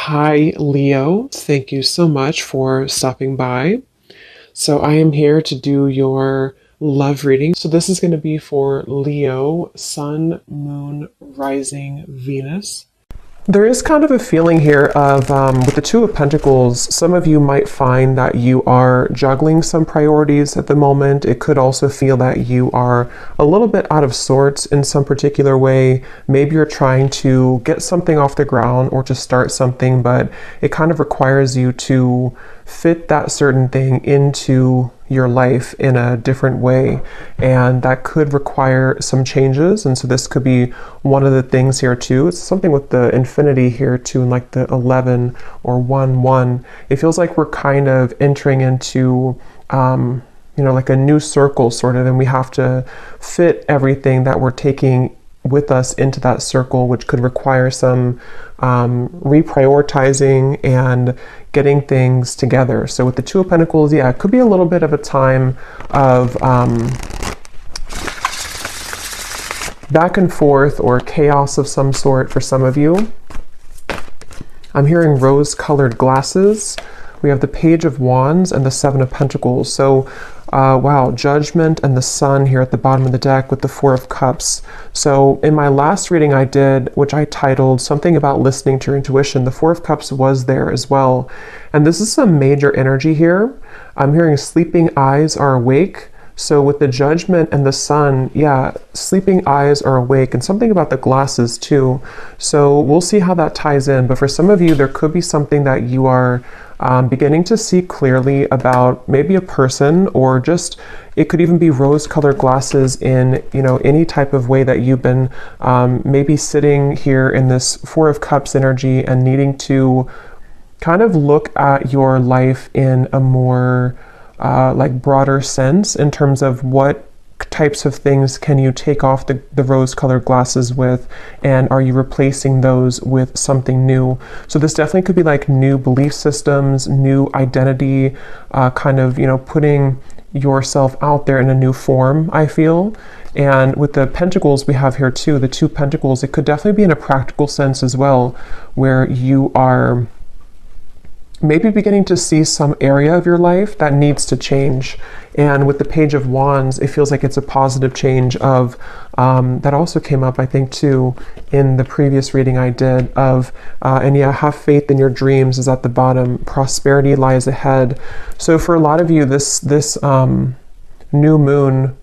Hi, Leo. Thank you so much for stopping by. So, I am here to do your love reading. So, this is going to be for Leo, Sun, Moon, Rising, Venus. There is kind of a feeling here of, with the Two of Pentacles, some of you might find that you are juggling some priorities at the moment. It could also feel that you are a little bit out of sorts in some particular way. Maybe you're trying to get something off the ground or to start something, but it kind of requires you to fit that certain thing into your life in a different way, and that could require some changes. And so this could be one of the things here too. It's something with the infinity here too, and like the 11 or 1 1. It feels like we're kind of entering into like a new circle sort of, and we have to fit everything that we're taking with us into that circle, which could require some reprioritizing and getting things together. So with the Two of Pentacles, yeah, it could be a little bit of a time of back and forth or chaos of some sort for some of you. I'm hearing rose-colored glasses. We have the Page of Wands and the Seven of Pentacles. So, wow, Judgment and the Sun here at the bottom of the deck with the Four of Cups. So in my last reading I did, which I titled something about listening to your intuition, the Four of Cups was there as well. And this is some major energy here. I'm hearing sleeping eyes are awake. So with the Judgment and the Sun, yeah, sleeping eyes are awake, and something about the glasses too. So we'll see how that ties in. But for some of you, there could be something that you are beginning to see clearly about, maybe a person, or just it could even be rose-colored glasses in any type of way that you've been maybe sitting here in this Four of Cups energy and needing to kind of look at your life in a more like broader sense in terms of what types of things can you take off the rose-colored glasses with, and are you replacing those with something new? So this definitely could be like new belief systems, new identity, kind of putting yourself out there in a new form, I feel. And with the Pentacles we have here too, the Two Pentacles, it could definitely be in a practical sense as well, where you are maybe beginning to see some area of your life that needs to change. And with the Page of Wands, it feels like it's a positive change of, that also came up, I think, too, in the previous reading I did of, and yeah, have faith in your dreams is at the bottom. Prosperity lies ahead. So for a lot of you, this new moon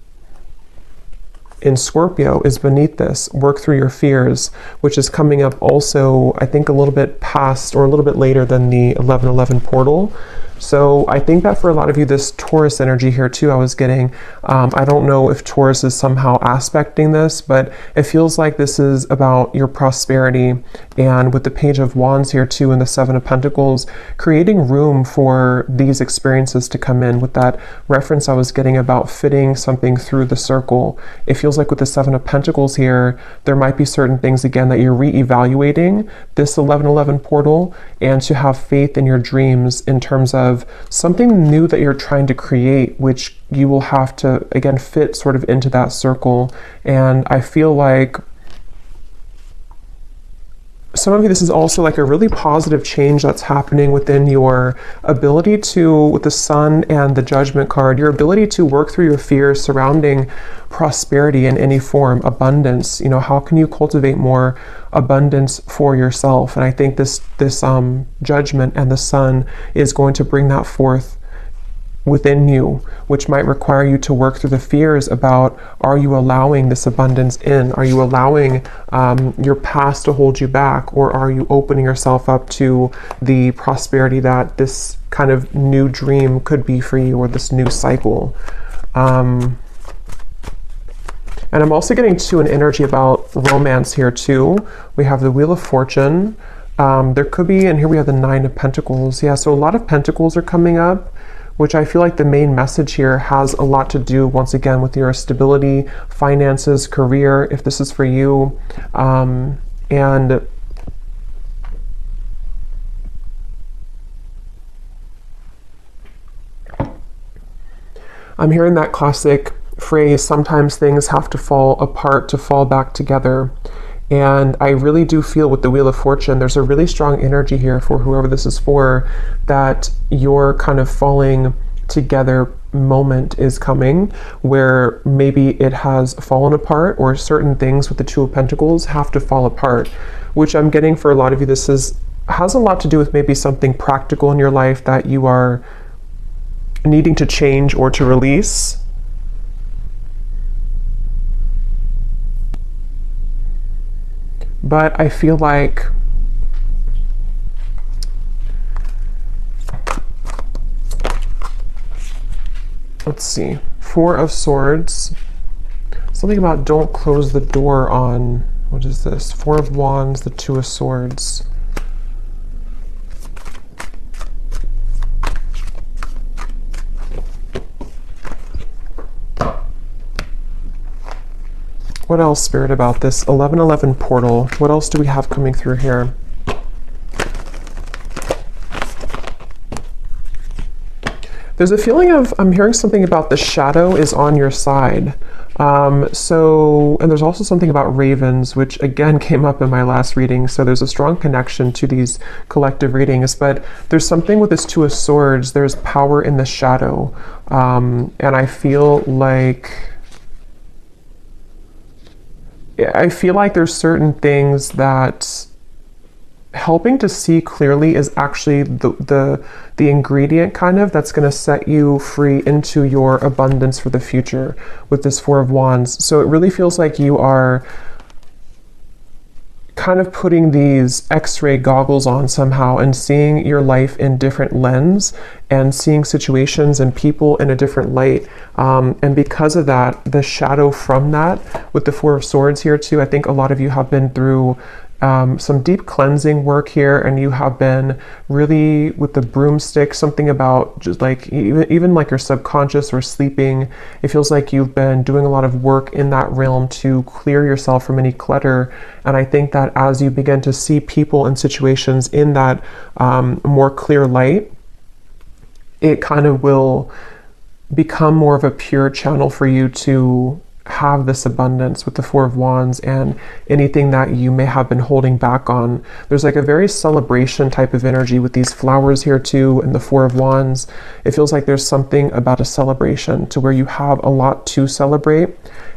in Scorpio is beneath this. Work through your fears, which is coming up also, I think, a little bit past or a little bit later than the 1111 portal. So I think that for a lot of you, this Taurus energy here too, I was getting, I don't know if Taurus is somehow aspecting this, but it feels like this is about your prosperity. And with the Page of Wands here too, and the Seven of Pentacles, creating room for these experiences to come in. With that reference I was getting about fitting something through the circle, it feels like with the Seven of Pentacles here, there might be certain things again that you're re-evaluating this 1111 portal, and to have faith in your dreams in terms of something new that you're trying to create, which you will have to again fit sort of into that circle. And I feel like some of you, this is also like a really positive change that's happening within your ability to, with the Sun and the Judgment card, your ability to work through your fears surrounding prosperity in any form, abundance. How can you cultivate more abundance for yourself? And I think this Judgment and the Sun is going to bring that forth within you, which might require you to work through the fears about, are you allowing this abundance in? Are you allowing your past to hold you back? Or are you opening yourself up to the prosperity that this kind of new dream could be for you, or this new cycle? And I'm also getting to an energy about romance here too. We have the Wheel of Fortune. There could be, and here we have the Nine of Pentacles. Yeah, so a lot of Pentacles are coming up, which I feel like the main message here has a lot to do, once again, with your stability, finances, career, if this is for you. And I'm hearing that classic phrase, sometimes things have to fall apart to fall back together. And I really do feel with the Wheel of Fortune, there's a really strong energy here for whoever this is for, that your kind of falling together moment is coming, where maybe it has fallen apart, or certain things with the Two of Pentacles have to fall apart, which I'm getting for a lot of you, this has a lot to do with maybe something practical in your life that you are needing to change or to release. But I feel like let's see, Four of Swords, something about don't close the door on, what is this? Four of Wands, the Two of Swords. What else, Spirit, about this 1111 portal? What else do we have coming through here? There's a feeling of, I'm hearing something about the shadow is on your side. And there's also something about ravens, which again came up in my last reading. So there's a strong connection to these collective readings, but there's something with this Two of Swords. There's power in the shadow. And I feel like there's certain things that helping to see clearly is actually the ingredient kind of that's going to set you free into your abundance for the future with this Four of Wands. So it really feels like you are kind of putting these X-ray goggles on somehow and seeing your life in different lens and seeing situations and people in a different light. And because of that, the shadow from that with the Four of Swords here too, I think a lot of you have been through some deep cleansing work here, and you have been really with the broomstick, something about just like even like your subconscious or sleeping. It feels like you've been doing a lot of work in that realm to clear yourself from any clutter. And I think that as you begin to see people and situations in that more clear light, it kind of will become more of a pure channel for you to have this abundance with the Four of Wands and anything that you may have been holding back on. There's like a very celebration type of energy with these flowers here too, and the Four of Wands. It feels like there's something about a celebration to where you have a lot to celebrate,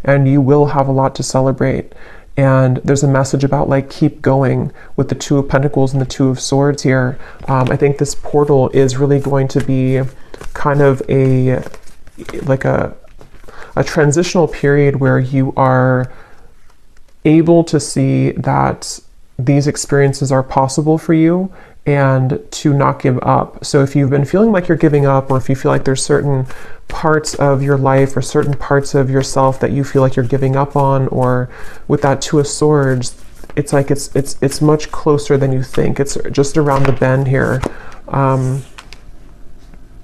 and you will have a lot to celebrate. And there's a message about like keep going with the Two of Pentacles and the Two of Swords here. I think this portal is really going to be kind of a transitional period where you are able to see that these experiences are possible for you and to not give up. So if you've been feeling like you're giving up, or if you feel like there's certain parts of your life or certain parts of yourself that you feel like you're giving up on, or with that Two of Swords, it's like it's much closer than you think. It's just around the bend here.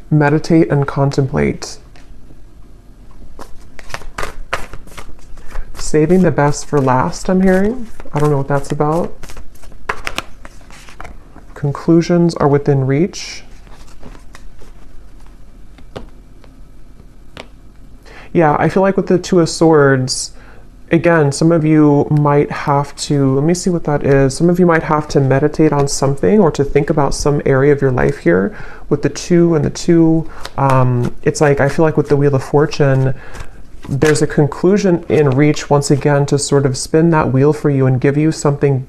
Meditate and contemplate. Saving the best for last, I'm hearing. I don't know what that's about. Conclusions are within reach. Yeah, I feel like with the Two of Swords, again, some of you might have to, let me see what that is. Some of you might have to meditate on something or to think about some area of your life here. With the Two and the Two, it's like, I feel like with the Wheel of Fortune, there's a conclusion in reach once again to sort of spin that wheel for you and give you something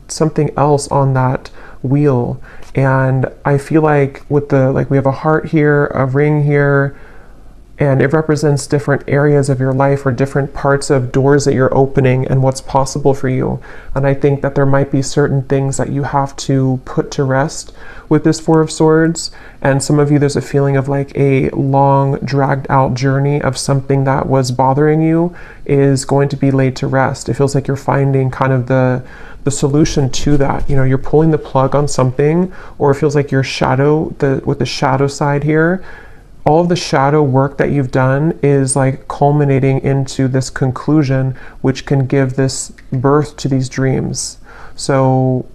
else on that wheel. And I feel like with the, like we have a heart here, a ring here, and it represents different areas of your life or different parts of doors that you're opening and what's possible for you. And I think that there might be certain things that you have to put to rest with this Four of Swords. And some of you, there's a feeling of like a long dragged out journey of something that was bothering you is going to be laid to rest. It feels like you're finding kind of the solution to that. You know, you're pulling the plug on something, or it feels like your shadow, with the shadow side here, all of the shadow work that you've done is like culminating into this conclusion, which can give this birth to these dreams. So,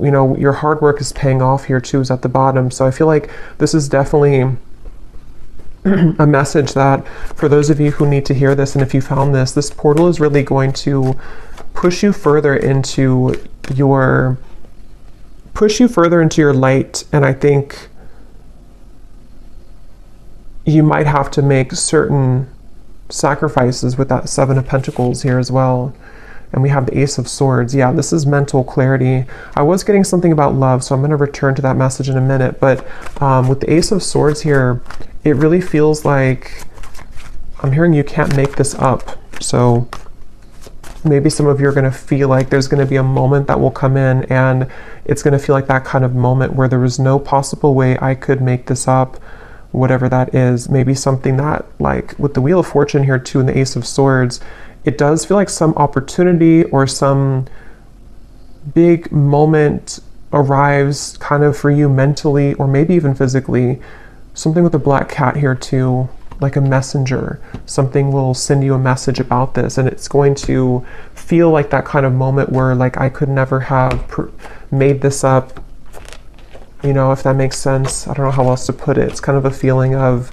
you know, your hard work is paying off here too, is at the bottom. So I feel like this is definitely a message that for those of you who need to hear this, and if you found this portal is really going to push you further into your light. And I think you might have to make certain sacrifices with that Seven of Pentacles here as well. And we have the Ace of Swords. Yeah, this is mental clarity. I was getting something about love, so I'm going to return to that message in a minute. But with the Ace of Swords here, it really feels like I'm hearing you can't make this up. So maybe some of you are going to feel like there's going to be a moment that will come in, and it's going to feel like that kind of moment where there was no possible way I could make this up, whatever that is. Maybe something that, like with the Wheel of Fortune here too and the Ace of Swords, it does feel like some opportunity or some big moment arrives kind of for you mentally or maybe even physically. Something with the Black Cat here too, like a messenger. Something will send you a message about this, and it's going to feel like that kind of moment where like I could never have made this up, you know, if that makes sense. I don't know how else to put it. It's kind of a feeling of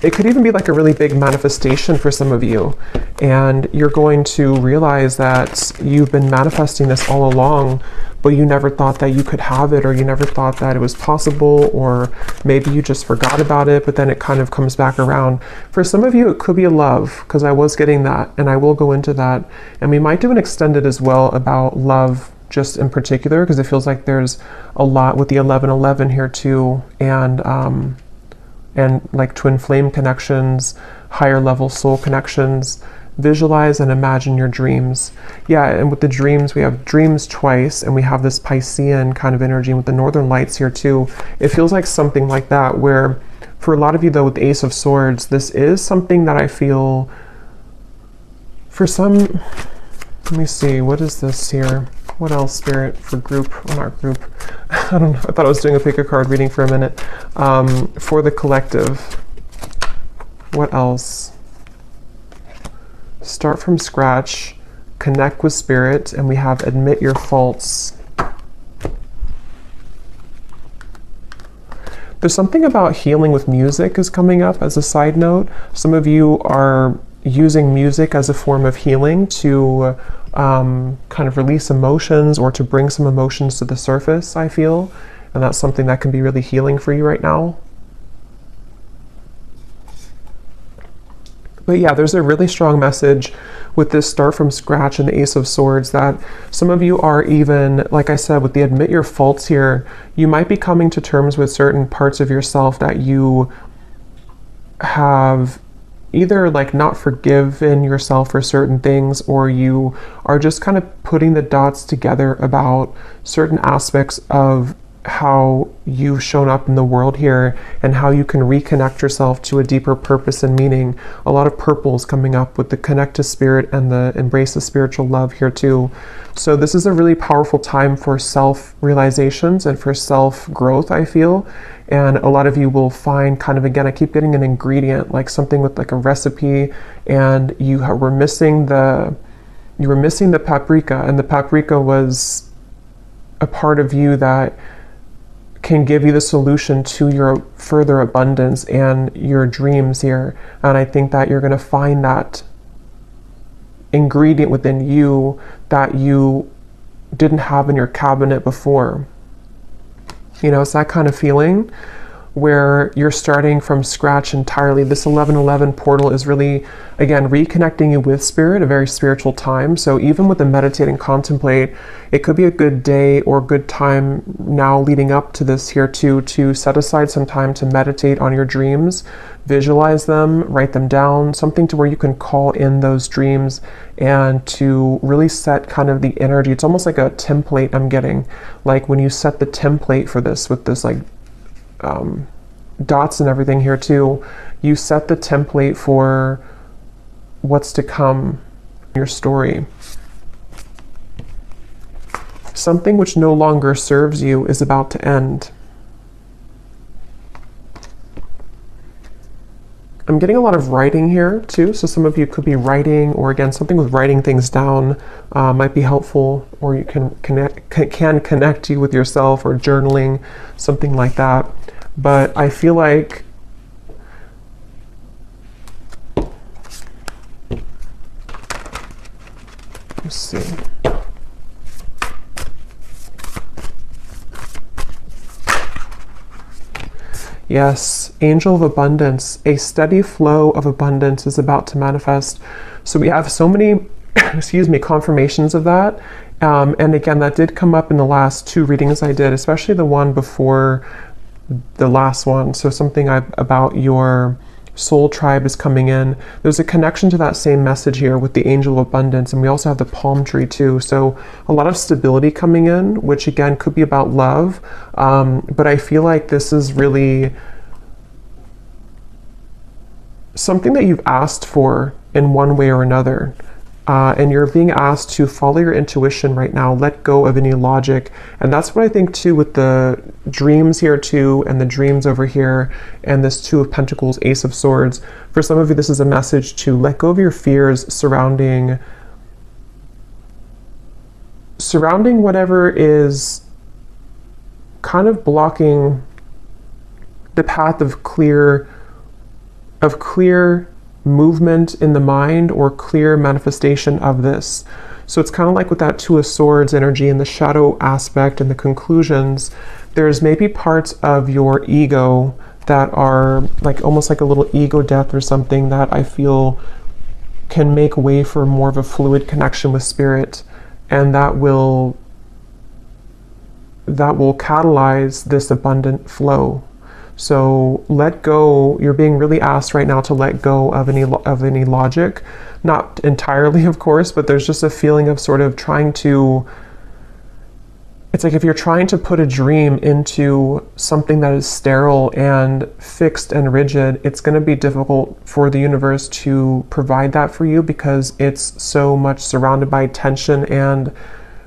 it could even be like a really big manifestation for some of you, and you're going to realize that you've been manifesting this all along, but you never thought that you could have it, or you never thought that it was possible, or maybe you just forgot about it, but then it kind of comes back around. For some of you, it could be a love, because I was getting that, and I will go into that. And we might do an extended as well about love, just in particular, because it feels like there's a lot with the 1111 here too, and like twin flame connections, higher level soul connections. Visualize and imagine your dreams. Yeah, and with the dreams, we have dreams twice, and we have this Piscean kind of energy with the Northern Lights here too. It feels like something like that, where for a lot of you though, with the Ace of Swords, this is something that I feel for some, let me see, what is this here? What else, Spirit, for group, or not group? I don't know, I thought I was doing a pick a card reading for a minute. For the collective, what else? Start from scratch, connect with Spirit, and we have admit your faults. There's something about healing with music is coming up as a side note. Some of you are using music as a form of healing to kind of release emotions or to bring some emotions to the surface, I feel. And that's something that can be really healing for you right now. But yeah, there's a really strong message with this start from scratch and the Ace of Swords that some of you are even, like I said, with the admit your faults here, you might be coming to terms with certain parts of yourself that you have either like not forgiven yourself for certain things, or you are just kind of putting the dots together about certain aspects of how you've shown up in the world here and how you can reconnect yourself to a deeper purpose and meaning. A lot of purples coming up with the connect to Spirit and the embrace of spiritual love here too. So this is a really powerful time for self-realizations and for self-growth, I feel. And a lot of you will find kind of, again, I keep getting an ingredient, like something with like a recipe, and you were missing the paprika, and the paprika was a part of you that can give you the solution to your further abundance and your dreams here. And I think that you're going to find that ingredient within you that you didn't have in your cabinet before. You know, it's that kind of feeling where you're starting from scratch entirely. This 1111 portal is really, again, reconnecting you with Spirit, a very spiritual time. So even with the meditate and contemplate, it could be a good day or good time now leading up to this here too, to set aside some time to meditate on your dreams, visualize them, write them down, something to where you can call in those dreams and to really set kind of the energy. It's almost like a template I'm getting, like when you set the template for this with this like dots and everything here too, you set the template for what's to come in your story. Something which no longer serves you is about to end. I'm getting a lot of writing here too, so some of you could be writing, or again, something with writing things down might be helpful, or you can connect you with yourself, or journaling, something like that. But I feel like Let's see. Yes, angel of abundance. A steady flow of abundance is about to manifest. So we have so many, excuse me, confirmations of that. And again, that did come up in the last 2 readings I did, especially the one before the last one. So something about your soul tribe is coming in. There's a connection to that same message here with the angel of abundance, and we also have the palm tree too. So a lot of stability coming in, which again could be about love, but I feel like this is really something that you've asked for in one way or another. And you're being asked to follow your intuition right now, let go of any logic. And that's what I think too with the dreams here too, and the dreams over here, and this 2 of Pentacles, Ace of Swords. For some of you, this is a message to let go of your fears surrounding whatever is kind of blocking the path of clear movement in the mind or clear manifestation of this. So it's kind of like with that 2 of Swords energy and the shadow aspect and the conclusions, there's maybe parts of your ego that are like almost like a little ego death or something that I feel can make way for more of a fluid connection with spirit, and that will catalyze this abundant flow. So let go. You're being really asked right now to let go of any logic, not entirely, of course, but there's just a feeling of sort of trying to. It's like if you're trying to put a dream into something that is sterile and fixed and rigid, it's going to be difficult for the universe to provide that for you because it's so much surrounded by tension and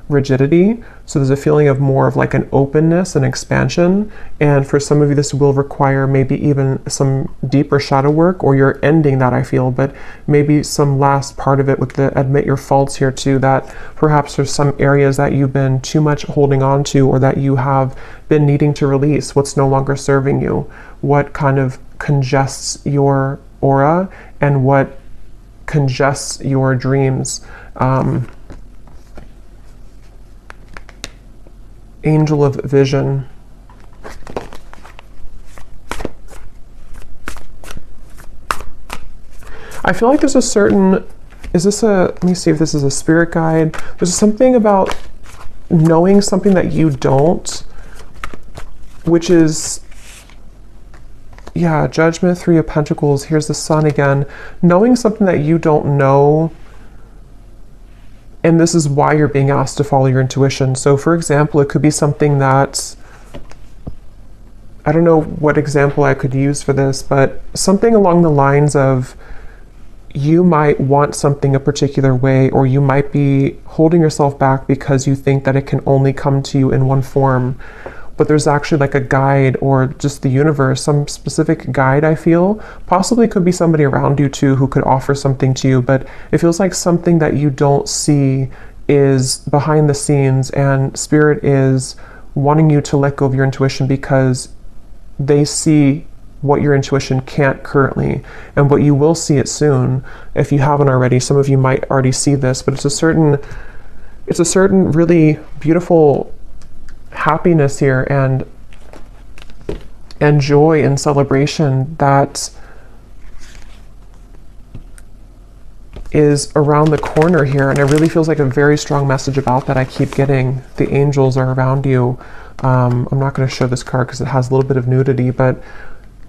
rigidity. So there's a feeling of more of like an openness and expansion, and for some of you this will require maybe even some deeper shadow work, or you're ending that, I feel, but maybe some last part of it with the admit your faults here too, that perhaps there's some areas that you've been too much holding on to, or that you have been needing to release, what's no longer serving you, what kind of congests your aura and what congests your dreams. Angel of vision. I feel like there's a certain, let me see if this is a spirit guide. There's something about knowing something that you don't, which is, yeah, Judgment, 3 of Pentacles. Here's the Sun again. Knowing something that you don't know, and this is why you're being asked to follow your intuition. So for example, it could be something that, I don't know what example I could use for this, but something along the lines of you might want something a particular way, or you might be holding yourself back because you think that it can only come to you in one form. But there's actually like a guide, or just the universe, some specific guide, I feel. Possibly could be somebody around you too who could offer something to you, but it feels like something that you don't see is behind the scenes, and spirit is wanting you to let go of your intuition because they see what your intuition can't currently, and what you will see it soon if you haven't already. Some of you might already see this, but it's a certain really beautiful happiness here and joy and celebration that is around the corner here, and it really feels like a very strong message about that I keep getting. The angels are around you. I'm not going to show this card because it has a little bit of nudity, but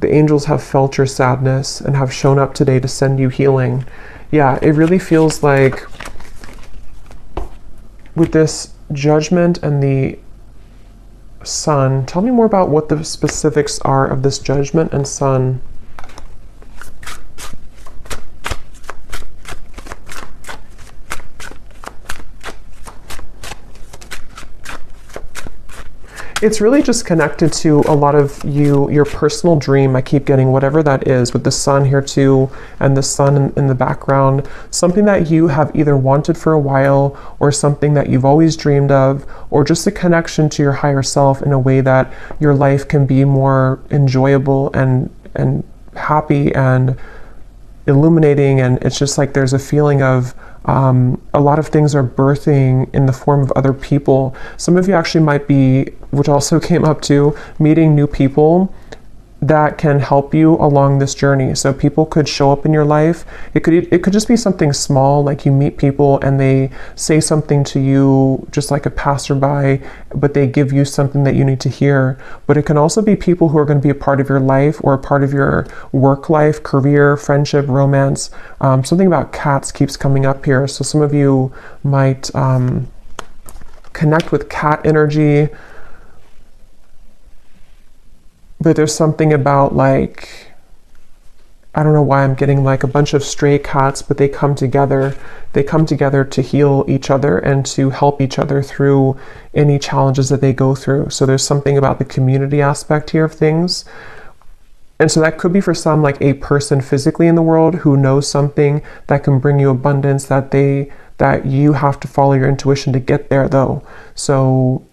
the angels have felt your sadness and have shown up today to send you healing. Yeah, it really feels like with this Judgment and the Sun. Tell me more about what the specifics are of this Judgment and Sun. It's really just connected to a lot of your personal dream. I keep getting whatever that is with the Sun here too, and the Sun in the background. Something that you have either wanted for a while, or something that you've always dreamed of, or just a connection to your higher self in a way that your life can be more enjoyable and happy and illuminating, and it's just like there's a feeling of a lot of things are birthing in the form of other people. Some of you actually might be, which also came up too, meeting new people that can help you along this journey. So people could show up in your life. It could just be something small, like you meet people and they say something to you just like a passerby, but they give you something that you need to hear. But it can also be people who are going to be a part of your life or a part of your work life, career, friendship, romance. Something about cats keeps coming up here. So some of you might connect with cat energy. But there's something about, like, I don't know why I'm getting like a bunch of stray cats, but they come together. They come together to heal each other and to help each other through any challenges that they go through. So there's something about the community aspect here of things. And so that could be for some like a person physically in the world who knows something that can bring you abundance, that you have to follow your intuition to get there though. So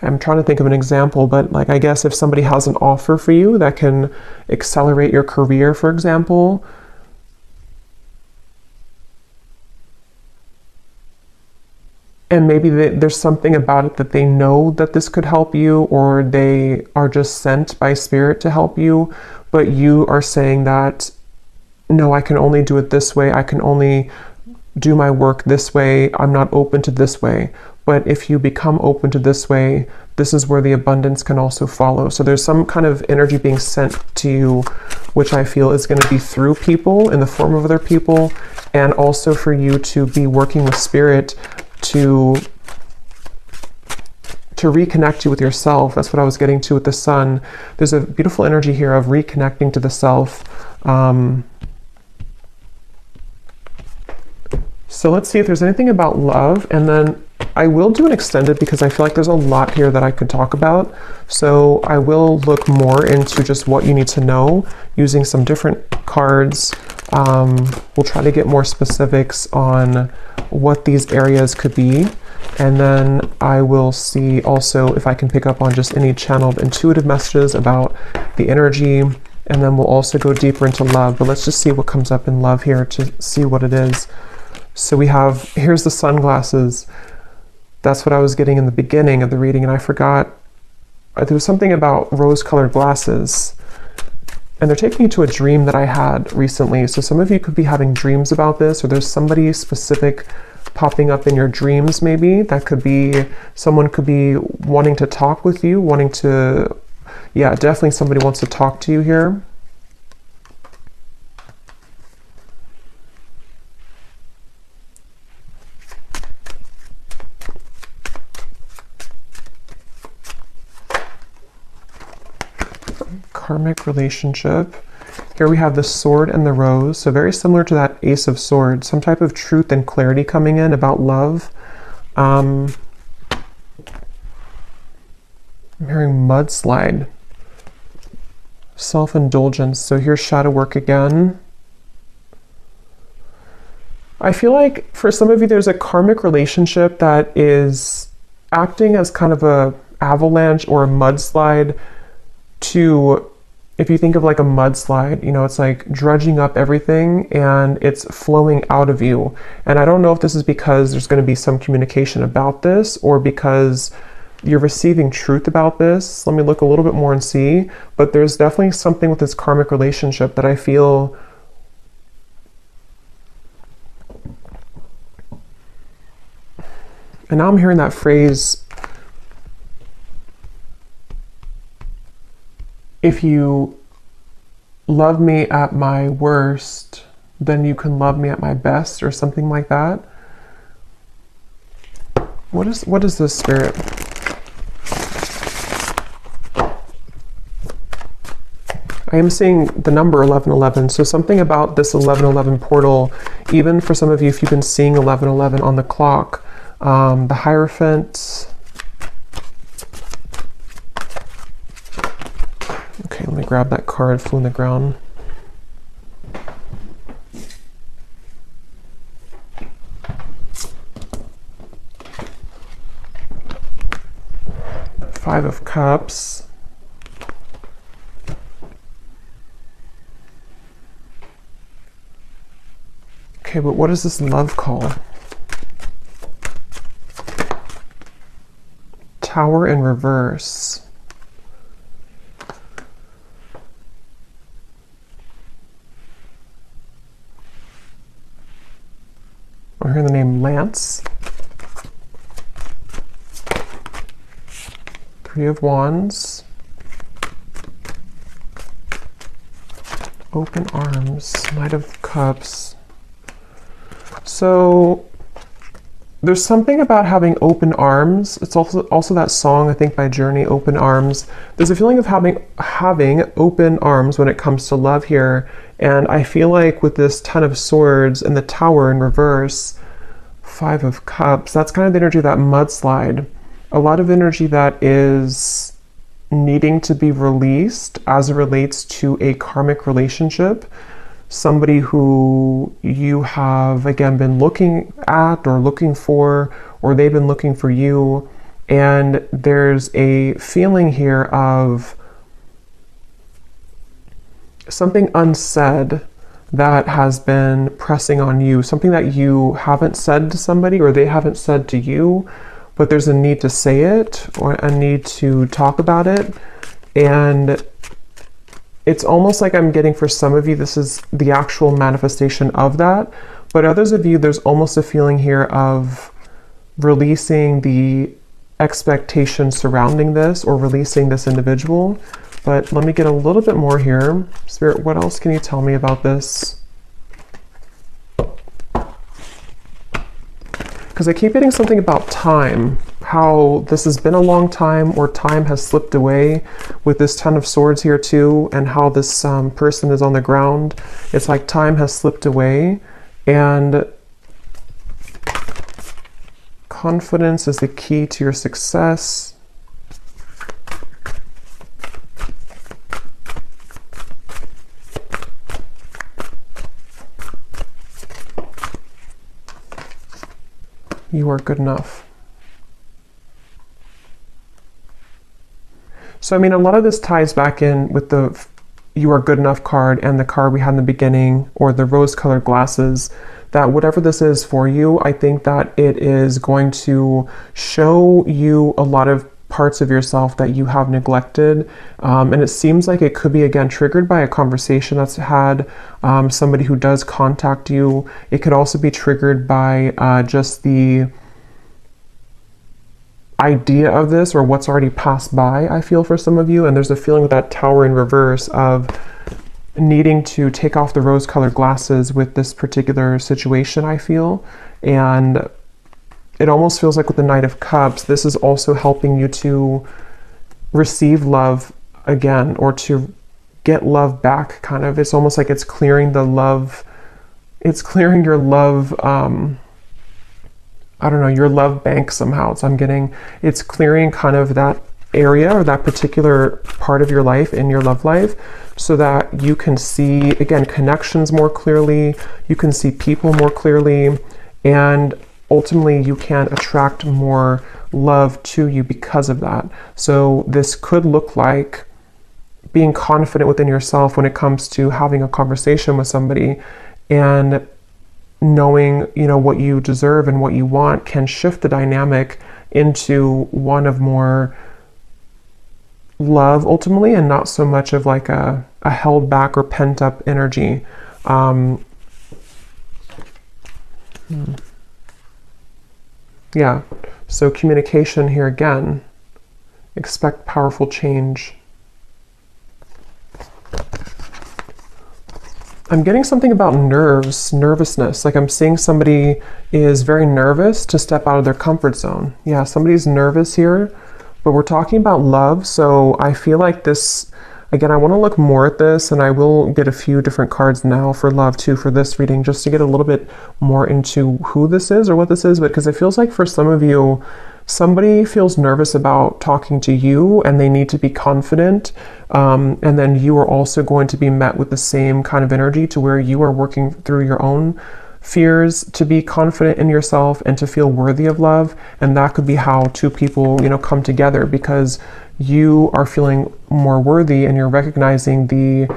I'm trying to think of an example, but like, I guess if somebody has an offer for you that can accelerate your career, for example, and maybe there's something about it that they know that this could help you, or they are just sent by spirit to help you, but you are saying that, no, I can only do it this way. I can only do my work this way. I'm not open to this way. But if you become open to this way, this is where the abundance can also follow. So there's some kind of energy being sent to you, which I feel is going to be through people in the form of other people, and also for you to be working with spirit to reconnect you with yourself. That's what I was getting to with the sun. There's a beautiful energy here of reconnecting to the self. So let's see if there's anything about love, and then I will do an extended because I feel like there's a lot here that I could talk about. So I will look more into just what you need to know using some different cards. We'll try to get more specifics on what these areas could be. And then I will see also if I can pick up on just any channeled intuitive messages about the energy. And then we'll also go deeper into love. But let's just see what comes up in love here to see what it is. So we have, here's the sunglasses. That's what I was getting in the beginning of the reading, and I forgot. There was something about rose-colored glasses. And they're taking you to a dream that I had recently. So some of you could be having dreams about this, or there's somebody specific popping up in your dreams maybe. That could be, someone could be wanting to talk with you, yeah, definitely somebody wants to talk to you here. Karmic relationship. Here we have the sword and the rose. So very similar to that ace of swords. Some type of truth and clarity coming in about love. I'm hearing mudslide. Self-indulgence. So here's shadow work again. I feel like for some of you there's a karmic relationship that is acting as kind of a avalanche or a mudslide to, if you think of like a mudslide, you know, it's like dredging up everything and it's flowing out of you. And I don't know if this is because there's going to be some communication about this or because you're receiving truth about this. Let me look a little bit more and see. But there's definitely something with this karmic relationship that I feel and now I'm hearing that phrase, if you love me at my worst, then you can love me at my best, or something like that. What is this, Spirit? I am seeing the number 1111, so something about this 1111 portal, even for some of you, if you've been seeing 1111 on the clock, the Hierophant. Okay, let me grab that card, flew in the ground. Five of Cups. Okay, but what is this love call? Tower in reverse. We're hearing the name Lance. Three of Wands. Open arms. Knight of Cups. So there's something about having open arms. It's also that song, I think, by Journey, Open Arms. There's a feeling of having open arms when it comes to love here. And I feel like with this Ten of Swords and the Tower in reverse, Five of Cups, that's kind of the energy of that mudslide. A lot of energy that is needing to be released as it relates to a karmic relationship. Somebody who you have, again, been looking at or looking for, or they've been looking for you. And there's a feeling here of something unsaid that has been pressing on you, something that you haven't said to somebody or they haven't said to you, but there's a need to say it or a need to talk about it. And it's almost like I'm getting, for some of you, this is the actual manifestation of that. But others of you, there's almost a feeling here of releasing the expectation surrounding this or releasing this individual. But let me get a little bit more here. Spirit, what else can you tell me about this? Because I keep getting something about time, how this has been a long time or time has slipped away with this Ten of Swords here too, and how this person is on the ground. It's like time has slipped away, and confidence is the key to your success. You are good enough. So, I mean, a lot of this ties back in with the you are good enough card and the card we had in the beginning, or the rose-colored glasses, that whatever this is for you, I think that it is going to show you a lot of parts of yourself that you have neglected. And it seems like it could be, again, triggered by a conversation that's had, somebody who does contact you. It could also be triggered by just the idea of this or what's already passed by, I feel, for some of you. And there's a feeling with that Tower in reverse of needing to take off the rose-colored glasses with this particular situation, I feel. And it almost feels like with the Knight of Cups, this is also helping you to receive love again, or to get love back, kind of. It's almost like it's clearing the love, it's clearing your love, I don't know, your love bank somehow. So I'm getting, it's clearing kind of that area or that particular part of your life in your love life, so that you can see, again, connections more clearly, you can see people more clearly, and ultimately you can attract more love to you because of that. So this could look like being confident within yourself when it comes to having a conversation with somebody, and knowing, you know, what you deserve and what you want can shift the dynamic into one of more love ultimately, and not so much of like a held back or pent up energy. Yeah, so communication here again. Expect powerful change. I'm getting something about nervousness. Like I'm seeing somebody is very nervous to step out of their comfort zone. Yeah, somebody's nervous here, but we're talking about love. So I feel like this, again, I want to look more at this, and I will get a few different cards now for love too for this reading, just to get a little bit more into who this is or what this is. But because it feels like for some of you, somebody feels nervous about talking to you and they need to be confident. And then you are also going to be met with the same kind of energy to where you are working through your own fears to be confident in yourself and to feel worthy of love. And that could be how two people, you know, come together, because you are feeling more worthy and you're recognizing the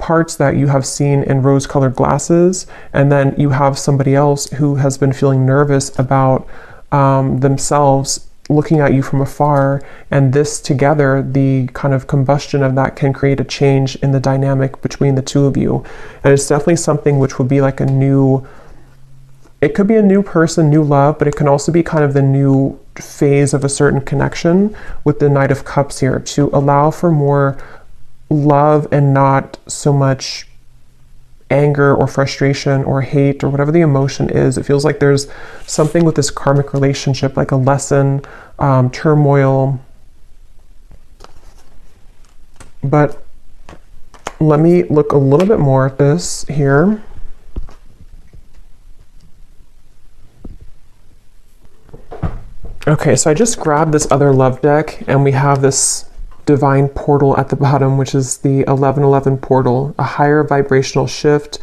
parts that you have seen in rose-colored glasses, and then you have somebody else who has been feeling nervous about themselves looking at you from afar, and this together, the kind of combustion of that can create a change in the dynamic between the two of you. And it's definitely something which would be like a new, it could be a new person, new love, but it can also be kind of the new phase of a certain connection with the Knight of Cups here, to allow for more love and not so much anger or frustration or hate or whatever the emotion is. It feels like there's something with this karmic relationship, like a lesson, turmoil. But let me look a little bit more at this here. Okay, so I just grabbed this other love deck, and we have this divine portal at the bottom, which is the 1111 portal, a higher vibrational shift,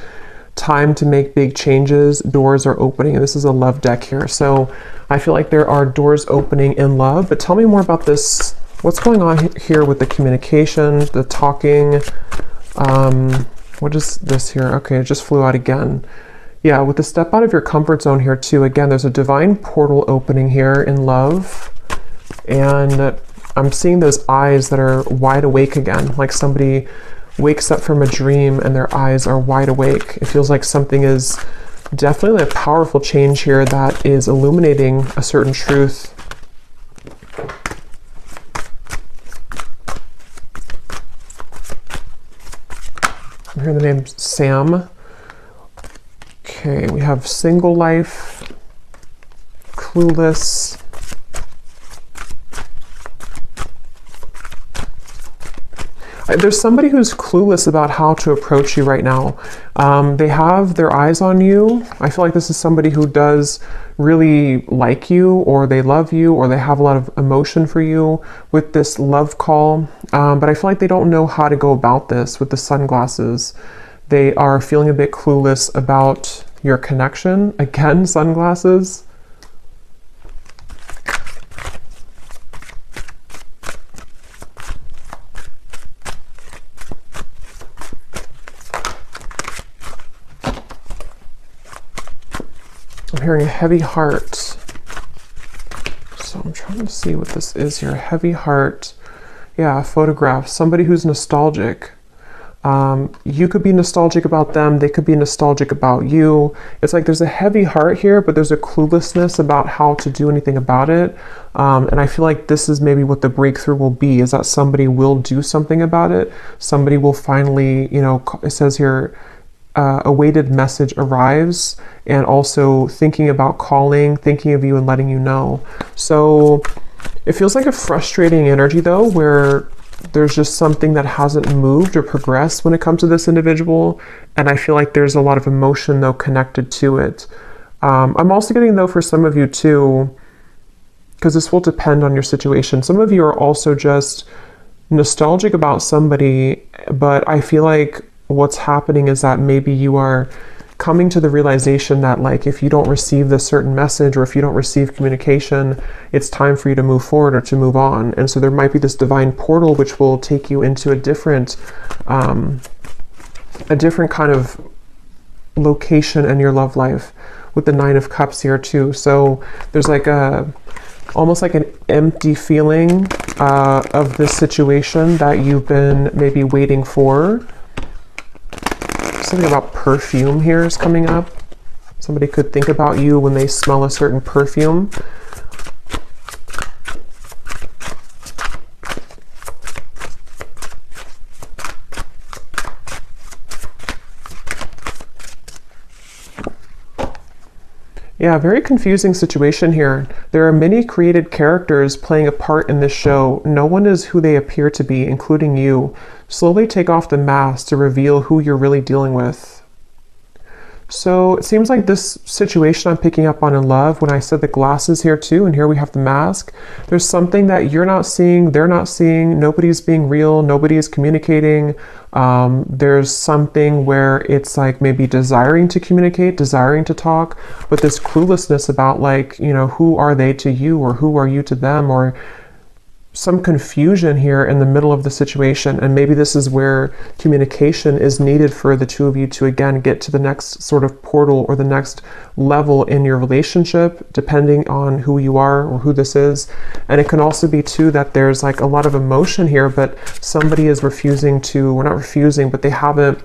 time to make big changes, doors are opening. And this is a love deck here. So I feel like there are doors opening in love, but tell me more about this. What's going on here with the communication, the talking? What is this here? Okay, it just flew out again. Yeah, with the step out of your comfort zone here too. Again, there's a divine portal opening here in love. And I'm seeing those eyes that are wide awake again, like somebody wakes up from a dream and their eyes are wide awake. It feels like something is definitely a powerful change here that is illuminating a certain truth. I'm hearing the name Sam. Okay, we have single life, clueless. There's somebody who's clueless about how to approach you right now. They have their eyes on you. I feel like this is somebody who does really like you, or they love you, or they have a lot of emotion for you with this love call. But I feel like they don't know how to go about this with the sunglasses. They are feeling a bit clueless about your connection. Again, sunglasses. I'm hearing a heavy heart. So I'm trying to see what this is here. Heavy heart. Yeah, a photograph. Somebody who's nostalgic. You could be nostalgic about them. They could be nostalgic about you. It's like there's a heavy heart here, but there's a cluelessness about how to do anything about it. And I feel like this is maybe what the breakthrough will be, is that somebody will do something about it. Somebody will finally, you know, it says here, a weighted message arrives, and also thinking about calling, thinking of you and letting you know. So it feels like a frustrating energy though, where there's just something that hasn't moved or progressed when it comes to this individual. And I feel like there's a lot of emotion though connected to it. I'm also getting though for some of you too, because this will depend on your situation. Some of you are also just nostalgic about somebody, but I feel like what's happening is that maybe you are coming to the realization that, like, if you don't receive this certain message, or if you don't receive communication, it's time for you to move forward or to move on. And so there might be this divine portal which will take you into a different kind of location in your love life, with the Nine of Cups here too. So there's like almost like an empty feeling of this situation that you've been maybe waiting for. Something about perfume here is coming up. Somebody could think about you when they smell a certain perfume. Yeah, very confusing situation here. There are many created characters playing a part in this show. No one is who they appear to be, including you. Slowly take off the mask to reveal who you're really dealing with. So it seems like this situation I'm picking up on in love, when I said the glasses here too, and here we have the mask, there's something that you're not seeing, they're not seeing, nobody's being real, nobody is communicating. There's something where it's like maybe desiring to communicate, desiring to talk, but this cluelessness about, like, you know, who are they to you, or who are you to them, or some confusion here in the middle of the situation, and maybe this is where communication is needed for the two of you to again get to the next sort of portal or the next level in your relationship, depending on who you are or who this is. And it can also be too that there's like a lot of emotion here, but somebody is refusing to, or not refusing, but they haven't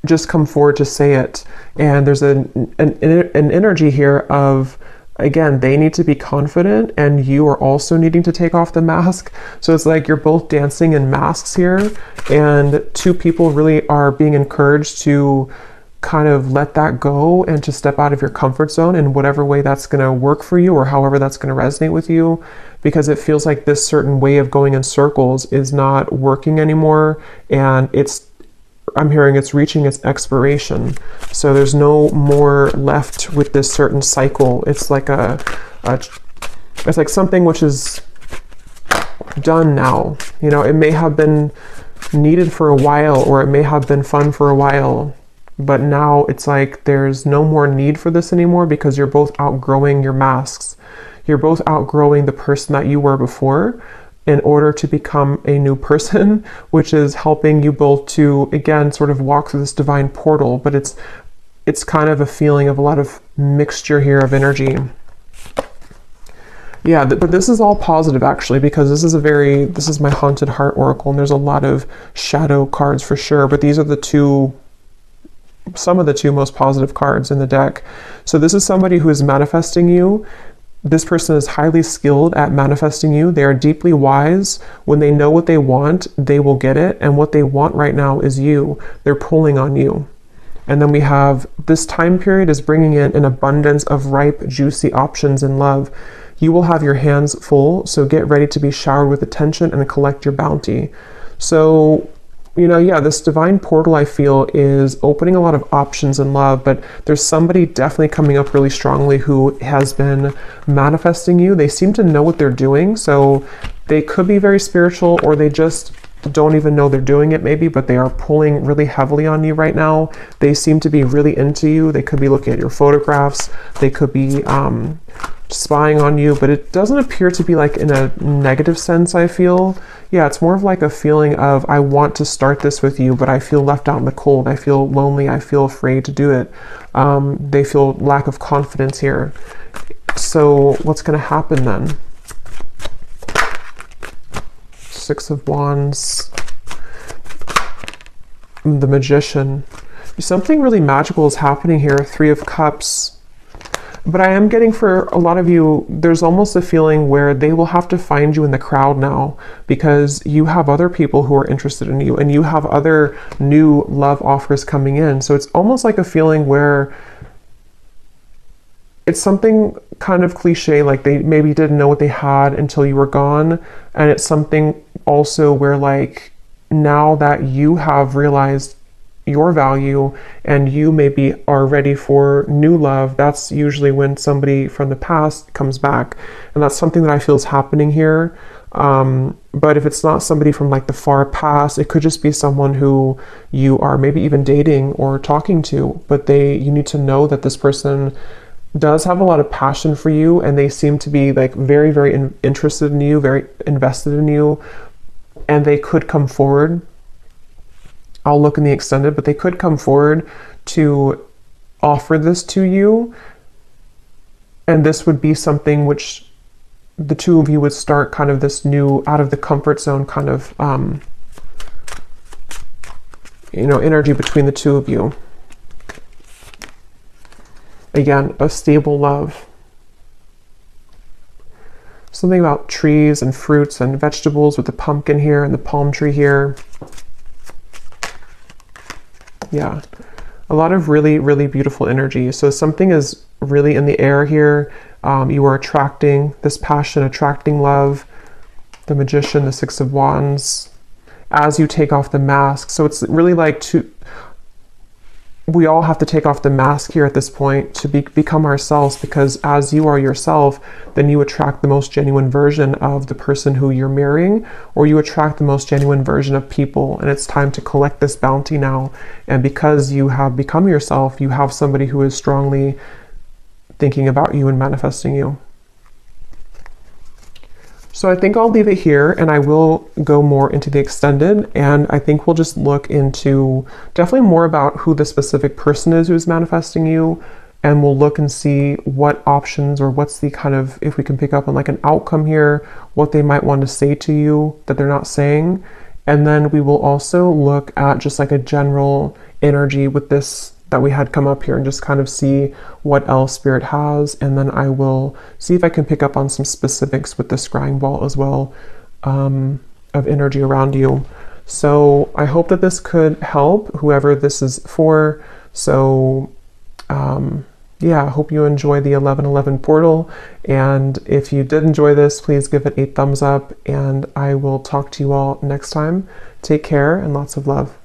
just come forward to say it. And there's an energy here of, again, they need to be confident and you are also needing to take off the mask. So it's like you're both dancing in masks here, and two people really are being encouraged to kind of let that go and to step out of your comfort zone in whatever way that's going to work for you or however that's going to resonate with you, because it feels like this certain way of going in circles is not working anymore, and I'm hearing it's reaching its expiration. So there's no more left with this certain cycle. It's like it's like something which is done now. You know, it may have been needed for a while, or it may have been fun for a while, but now it's like there's no more need for this anymore, because you're both outgrowing your masks. You're both outgrowing the person that you were before, in order to become a new person, which is helping you both to, again, sort of walk through this divine portal. But it's kind of a feeling of a lot of mixture here of energy. Yeah, but this is all positive actually, because this is my Haunted Heart Oracle, and there's a lot of shadow cards for sure, but these are some of the two most positive cards in the deck. So this is somebody who is manifesting you. This person is highly skilled at manifesting you. They are deeply wise. When they know what they want, they will get it. And what they want right now is you. They're pulling on you. And then we have this time period is bringing in an abundance of ripe, juicy options in love. You will have your hands full, so get ready to be showered with attention and collect your bounty. So, you know, yeah, this divine portal, I feel, is opening a lot of options in love, but there's somebody definitely coming up really strongly who has been manifesting you. They seem to know what they're doing, so they could be very spiritual, or they just don't even know they're doing it maybe, but they are pulling really heavily on you right now. They seem to be really into you. They could be looking at your photographs. They could be spying on you, but it doesn't appear to be like in a negative sense, I feel. Yeah, it's more of like a feeling of, I want to start this with you, but I feel left out in the cold. I feel lonely. I feel afraid to do it. They feel lack of confidence here. So what's going to happen then? Six of Wands, the Magician. Something really magical is happening here. Three of Cups. But I am getting, for a lot of you, there's almost a feeling where they will have to find you in the crowd now, because you have other people who are interested in you, and you have other new love offers coming in. So it's almost like a feeling where it's something kind of cliche, like they maybe didn't know what they had until you were gone. And it's something also where, like, now that you have realized your value and you maybe are ready for new love, that's usually when somebody from the past comes back. And that's something that I feel is happening here. But if it's not somebody from like the far past, it could just be someone who you are maybe even dating or talking to, but you need to know that this person does have a lot of passion for you, and they seem to be like very, very interested in you, very invested in you, and they could come forward. I'll look in the extended, but they could come forward to offer this to you. And this would be something which the two of you would start kind of this new, out of the comfort zone kind of, energy between the two of you. Again, a stable love. Something about trees and fruits and vegetables with the pumpkin here and the palm tree here. Yeah, a lot of really, really beautiful energy. So something is really in the air here. You are attracting this passion, attracting love. The Magician, the Six of Wands, as you take off the mask. So it's really like we all have to take off the mask here at this point to become ourselves, because as you are yourself, then you attract the most genuine version of the person who you're marrying, or you attract the most genuine version of people. And it's time to collect this bounty now. And because you have become yourself, you have somebody who is strongly thinking about you and manifesting you. So I think I'll leave it here, and I will go more into the extended, and I think we'll just look into definitely more about who the specific person is who's manifesting you, and we'll look and see what options, or what's the kind of, if we can pick up on like an outcome here, what they might want to say to you that they're not saying. And then we will also look at just like a general energy with this that we had come up here, and just kind of see what else Spirit has. And then I will see if I can pick up on some specifics with the scrying ball as well, of energy around you. So I hope that this could help whoever this is for. So yeah, I hope you enjoy the 1111 portal. And if you did enjoy this, please give it a thumbs up, and I will talk to you all next time. Take care and lots of love.